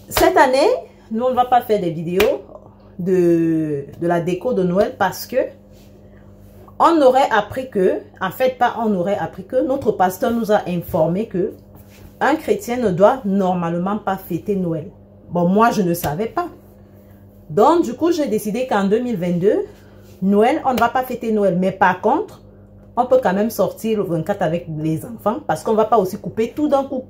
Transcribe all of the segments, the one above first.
Cette année, nous, on ne va pas faire des vidéos de la déco de Noël parce que on aurait appris que, en fait, pas on aurait appris que notre pasteur nous a informé que un chrétien ne doit normalement pas fêter Noël. Bon, moi, je ne savais pas. Donc, du coup, j'ai décidé qu'en 2022, Noël, on ne va pas fêter Noël. Mais par contre, on peut quand même sortir le 24 avec les enfants parce qu'on ne va pas aussi couper tout d'un coup.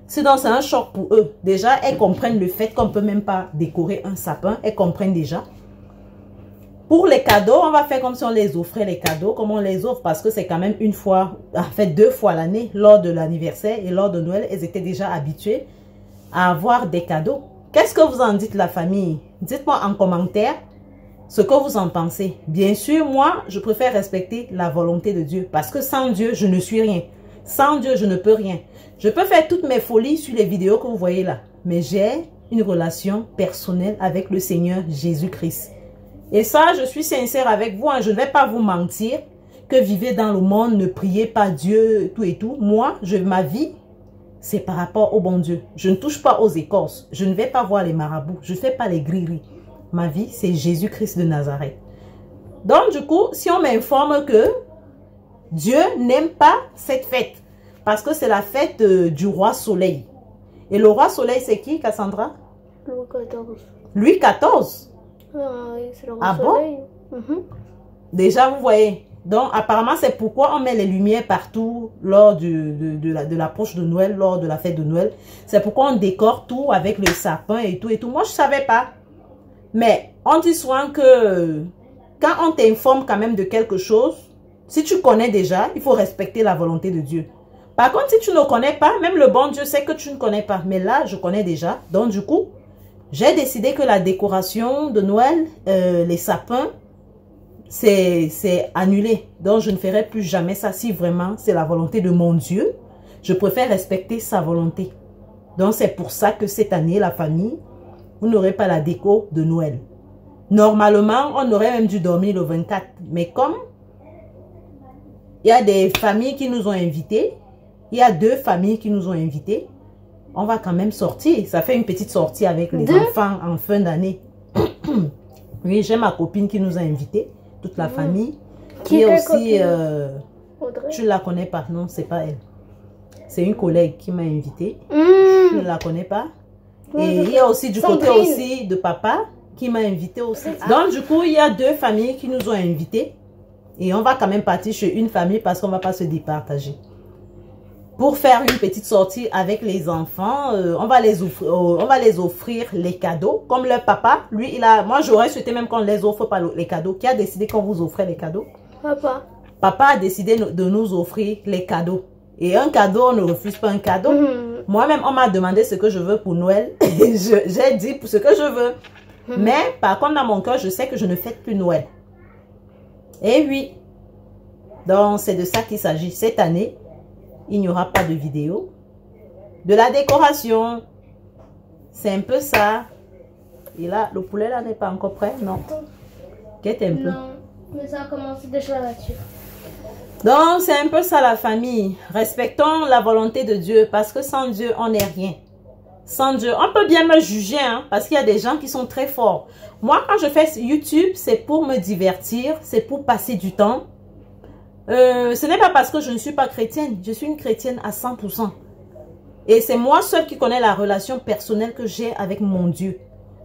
Sinon, c'est un choc pour eux. Déjà, elles comprennent le fait qu'on ne peut même pas décorer un sapin. Elles comprennent déjà. Pour les cadeaux, on va faire comme si on les offrait les cadeaux, comme on les offre, parce que c'est quand même une fois, en fait 2 fois l'année, lors de l'anniversaire et lors de Noël, elles étaient déjà habituées à avoir des cadeaux. Qu'est-ce que vous en dites, la famille? Dites-moi en commentaire ce que vous en pensez. Bien sûr, moi, je préfère respecter la volonté de Dieu, parce que sans Dieu, je ne suis rien. Sans Dieu, je ne peux rien. Je peux faire toutes mes folies sur les vidéos que vous voyez là, mais j'ai une relation personnelle avec le Seigneur Jésus-Christ. Et ça, je suis sincère avec vous, hein. Je ne vais pas vous mentir que vivez dans le monde, ne priez pas Dieu, tout et tout. Moi, ma vie, c'est par rapport au bon Dieu. Je ne touche pas aux écorces. Je ne vais pas voir les marabouts. Je ne fais pas les grilleries. Ma vie, c'est Jésus-Christ de Nazareth. Donc, du coup, si on m'informe que Dieu n'aime pas cette fête, parce que c'est la fête du roi Soleil. Et le roi Soleil, c'est qui, Cassandra? Louis XIV. Louis XIV? Ah, oui, c'est le roi Ah Soleil. bon? Déjà, vous voyez. Donc, apparemment, c'est pourquoi on met les lumières partout lors de l'approche de Noël, lors de la fête de Noël. C'est pourquoi on décore tout avec le sapin et tout et tout. Moi, je ne savais pas. Mais on dit souvent que quand on t'informe quand même de quelque chose, si tu connais déjà, il faut respecter la volonté de Dieu. Par contre, si tu ne connais pas, même le bon Dieu sait que tu ne connais pas. Mais là, je connais déjà. Donc, du coup, j'ai décidé que la décoration de Noël, les sapins, c'est annulé. Donc, je ne ferai plus jamais ça si vraiment c'est la volonté de mon Dieu. Je préfère respecter sa volonté. Donc, c'est pour ça que cette année, la famille, vous n'aurez pas la déco de Noël. Normalement, on aurait même dû dormir le 24. Mais comme il y a des familles qui nous ont invités, il y a 2 familles qui nous ont invités, on va quand même sortir. Ça fait une petite sortie avec les enfants en fin d'année. Oui, j'ai ma copine qui nous a invités, toute la famille. Qui est aussi... tu ne la connais pas? Non, c'est pas elle. C'est une collègue qui m'a invitée. Je ne la connais pas. Et il y a aussi du côté aussi de papa qui m'a invité aussi. Donc, du coup, il y a 2 familles qui nous ont invités. Et on va quand même partir chez une famille parce qu'on ne va pas se départager. Pour faire une petite sortie avec les enfants, on va les offrir les cadeaux. Comme leur papa, lui, moi j'aurais souhaité même qu'on ne les offre pas les cadeaux. Qui a décidé qu'on vous offrait les cadeaux? Papa. Papa a décidé de nous offrir les cadeaux. Et un cadeau, on ne refuse pas un cadeau. Moi-même, on m'a demandé ce que je veux pour Noël. J'ai dit pour ce que je veux. Mais par contre, dans mon cœur, je sais que je ne fête plus Noël. Et oui. Donc, c'est de ça qu'il s'agit. Cette année, il n'y aura pas de vidéo. De la décoration. C'est un peu ça. Et là, le poulet là n'est pas encore prêt, non? Qu'est-ce un peu? Non, mais ça a commencé déjà là-dessus. Donc, c'est un peu ça la famille. Respectons la volonté de Dieu parce que sans Dieu, on n'est rien. Sans Dieu, on peut bien me juger hein, parce qu'il y a des gens qui sont très forts. Moi, quand je fais YouTube, c'est pour me divertir, c'est pour passer du temps. Ce n'est pas parce que je ne suis pas chrétienne. Je suis une chrétienne à 100%. Et c'est moi seule qui connais la relation personnelle que j'ai avec mon Dieu.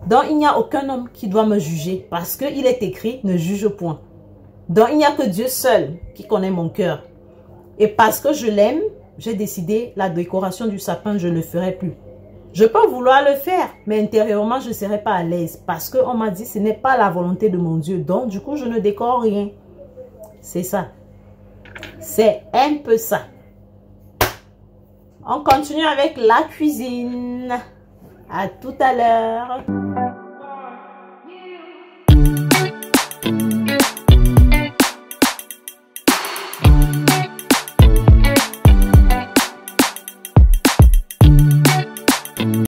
Donc, il n'y a aucun homme qui doit me juger parce qu'il est écrit, ne juge point. Donc, il n'y a que Dieu seul qui connaît mon cœur. Et parce que je l'aime, j'ai décidé la décoration du sapin, je ne le ferai plus. Je peux vouloir le faire, mais intérieurement, je ne serai pas à l'aise. Parce qu'on m'a dit, ce n'est pas la volonté de mon Dieu. Donc, du coup, je ne décore rien. C'est ça. C'est un peu ça. On continue avec la cuisine. À tout à l'heure.